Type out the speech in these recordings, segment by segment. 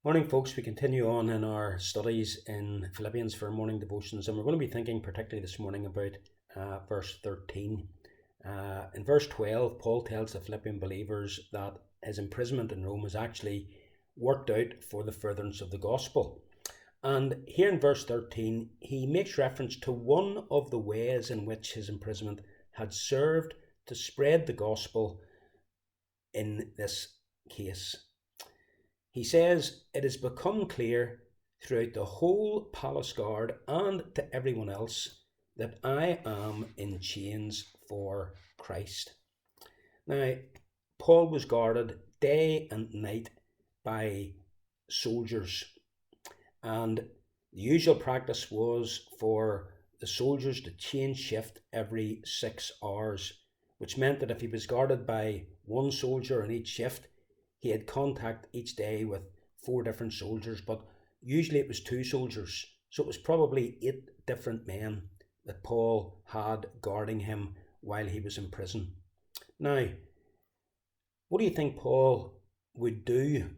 Morning, folks. We continue on in our studies in Philippians for morning devotions, and we're going to be thinking particularly this morning about verse 13. In verse 12, Paul tells the Philippian believers that his imprisonment in Rome is actually worked out for the furtherance of the gospel. And here in verse 13, he makes reference to one of the ways in which his imprisonment had served to spread the gospel in this case. He says, "It has become clear throughout the whole palace guard and to everyone else that I am in chains for Christ." Now, Paul was guarded day and night by soldiers, and the usual practice was for the soldiers to change shift every 6 hours, which meant that if he was guarded by one soldier in each shift, he had contact each day with 4 different soldiers, but usually it was 2 soldiers. So it was probably 8 different men that Paul had guarding him while he was in prison. Now, what do you think Paul would do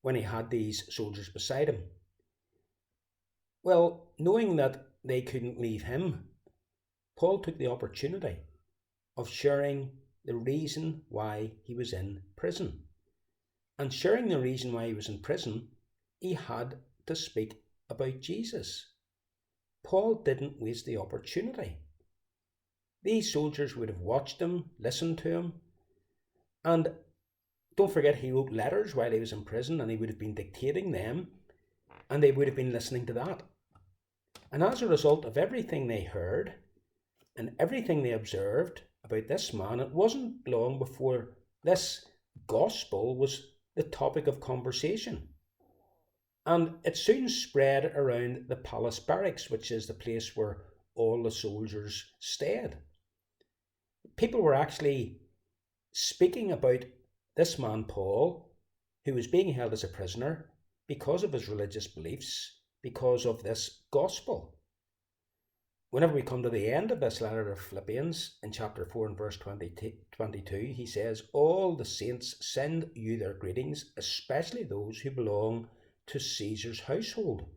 when he had these soldiers beside him? Well, knowing that they couldn't leave him, Paul took the opportunity of sharing the reason why he was in prison. And sharing the reason why he was in prison, he had to speak about Jesus. Paul didn't waste the opportunity. These soldiers would have watched him, listened to him, and don't forget he wrote letters while he was in prison, and he would have been dictating them, and they would have been listening to that. And as a result of everything they heard and everything they observed about this man, it wasn't long before this gospel was the topic of conversation. And it soon spread around the palace barracks, which is the place where all the soldiers stayed. People were actually speaking about this man, Paul, who was being held as a prisoner because of his religious beliefs, because of this gospel. Whenever we come to the end of this letter of Philippians, in chapter 4 and verse 22, he says, "All the saints send you their greetings, especially those who belong to Caesar's household."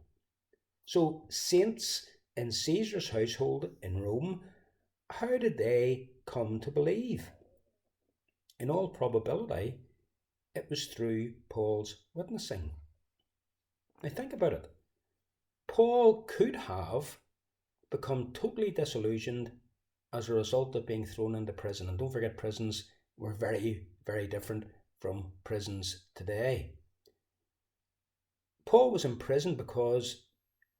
So, saints in Caesar's household in Rome, how did they come to believe? In all probability, it was through Paul's witnessing. Now think about it. Paul could have become totally disillusioned as a result of being thrown into prison. And don't forget, prisons were very, very different from prisons today. Paul was in prison because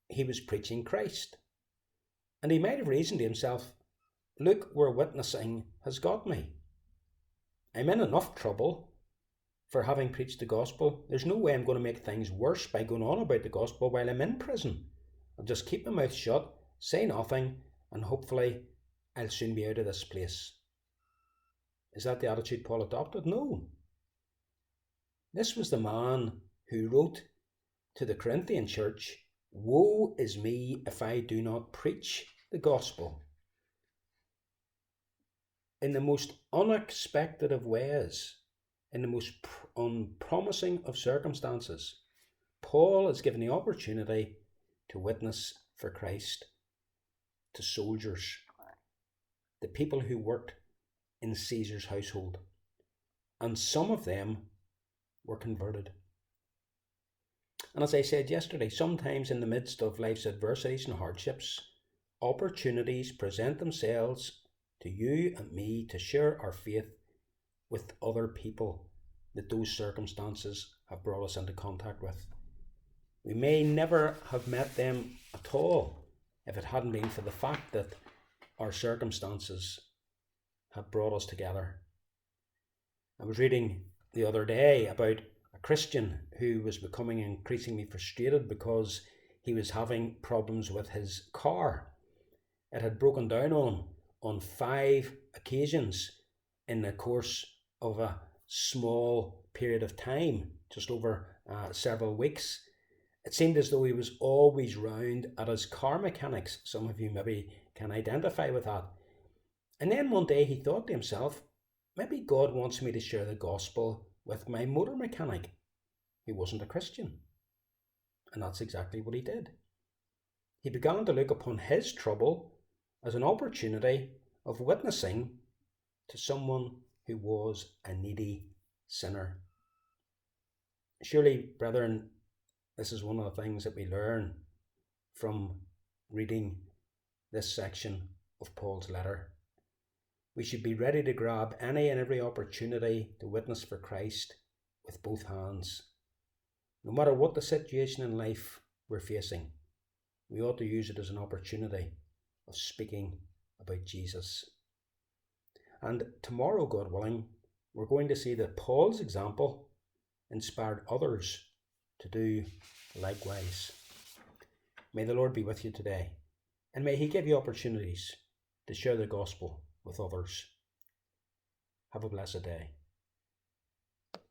he was preaching Christ. And he might have reasoned to himself, look where witnessing has got me. I'm in enough trouble for having preached the gospel. There's no way I'm going to make things worse by going on about the gospel while I'm in prison. I'll just keep my mouth shut, say nothing, and hopefully I'll soon be out of this place. Is that the attitude Paul adopted? No. This was the man who wrote to the Corinthian church, "Woe is me if I do not preach the gospel." In the most unexpected of ways, in the most unpromising of circumstances, Paul is given the opportunity to witness for Christ to soldiers, the people who worked in Caesar's household, and some of them were converted. And as I said yesterday, sometimes in the midst of life's adversities and hardships, opportunities present themselves to you and me to share our faith with other people that those circumstances have brought us into contact with. We may never have met them at all if it hadn't been for the fact that our circumstances had brought us together. I was reading the other day about a Christian who was becoming increasingly frustrated because he was having problems with his car. It had broken down on 5 occasions in the course of a small period of time, just over several weeks. It seemed as though he was always round at his car mechanics. Some of you maybe can identify with that. And then one day he thought to himself, maybe God wants me to share the gospel with my motor mechanic. who wasn't a Christian. And that's exactly what he did. He began to look upon his trouble as an opportunity of witnessing to someone who was a needy sinner. Surely, brethren, this is one of the things that we learn from reading this section of Paul's letter. We should be ready to grab any and every opportunity to witness for Christ with both hands. No matter what the situation in life we're facing, we ought to use it as an opportunity of speaking about Jesus. And tomorrow, God willing, we're going to see that Paul's example inspired others to do likewise. May the Lord be with you today, and may he give you opportunities to share the gospel with others. Have a blessed day.